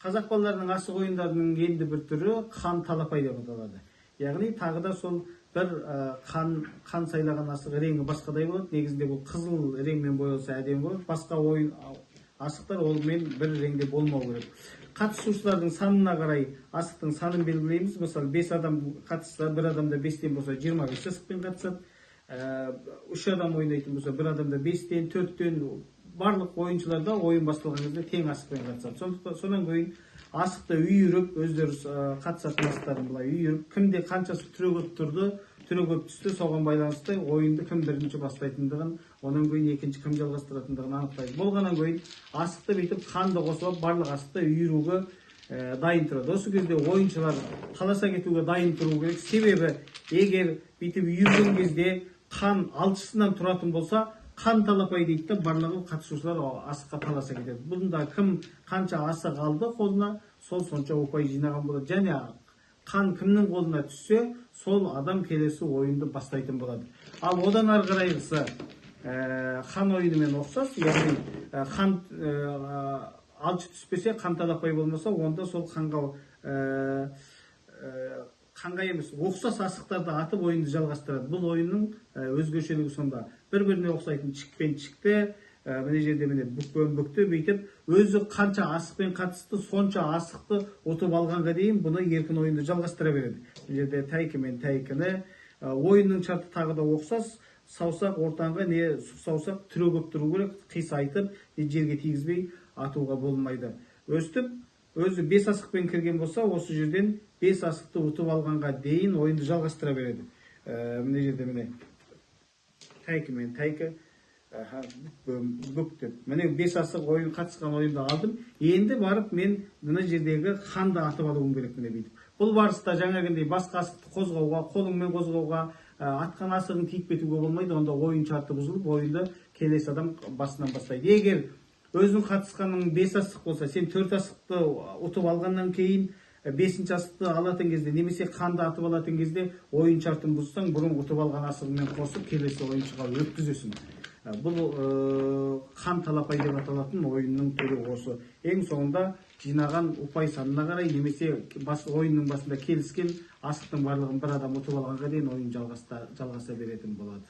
Қазақ балаларының асық ойындарының енді бір түрі қан талапай деп аталады. Яғни тағы да сол бір қан сайлаған асық реңі басқадай болады. Негізінде бұл қызыл реңмен боялса әдемі болады. Басқа ойын асықтар олмен бір реңде болмау керек. Қатысушылардың санына қарай асықтың санын белгілейміз. Мысалы 5 адам қатысса, бір адамда 5-тен болса 25 асықпен қатысады. 3 адам ойнайтын болса, бір адамда 5-тен, 4-тен барлық ойыншыларда ойын басталған кезде тең асықпен қатысады. Сонан кейін асықты үйіріп, өздері қатысатын асықтарын былай үйіріп, кімде қаншасы түрегеп тұрды, түрегеп түсті, соған байланысты ойынды кім бірінші бастайтындығын, онан кейін екінші кім жалғастыратындығын анықтайды. Болғаннан кейін асықты бүйтіп қанды қосып, барлық асықты үйіруге дайын тұрады. Осы кезде ойыншылар таласа кетуге дайын тұру керек. Себебі егер бүйтіп үйірген кезде қан алшысынан тұратын болса, қан талапай дейді да, барлығы қатысушылар асыққа таласа кетеді. Бұнда кім қанша асық алды қолына, сол сонша ұпай жинаған болады. Және қан кімнің қолына түссе, сол адам келесі ойынды бастайтын болады. Ал одан ары қарайғысы қан ойынымен ұқсас, яғни қан алшы түспесе, қан талапай болмаса, онда сол қанға емес, ұқсас асықтарды атып ойынды жалғастырады. Бұл ойынның өзгешелігі сонда. Бір-біріне ұқсайтын чікпен чікті, міне жерде міне бүкпен бүкті бүйтіп, өзі қанша асықпен қатысты, сонша асықты ұтып алғанға дейін бұны еркін ойынды жалғастыра береді. Міне жерде тәйкі мен тәйкіні, ойынның шарты тағы да ұқсас, саусақ ортаңға не саусақ түрегеп тұру керек, қисайтып, жерге тигізбей атуға болмайды. Өстіп, өзі 5 асықпен кірген болса, осы жерден 5 асықты ұтып алғанға дейін ойынды жалғастыра береді. Міне жерде міне тәйкі мен тәйкі, бүк деп. Міне 5 асық ойын қатысқан ойынды алдым. Енді барып мен мына жердегі қанды атып алуым керек міне бүйтіп. Бұл барыста жаңағындай басқа асықты қозғауға, қолыңмен қозғауға, атқан асығын тиіп кетуге болмайды. Онда ойын шарты бұзылып, ойынды келесі адам басынан бастайды. Егер өзің қатысқанның 5 асық болса, сен 4 асықты ұтып алғаннан кейін 5-ші асықты алатын кезде, немесе қанды атып алатын кезде ойын шартын бұзсаң, бұрын ұтып алған асығымен қосып, келесі ойыншыға өткізесің. Бұл қан талапай деп аталатын ойынның түрі осы. Ең соңында жинаған ұпай санына қарай, немесе ойынның басында келіскен асықтың барлығын бір адам ұтып алғанға дейін ойын жалғаса беретін болады.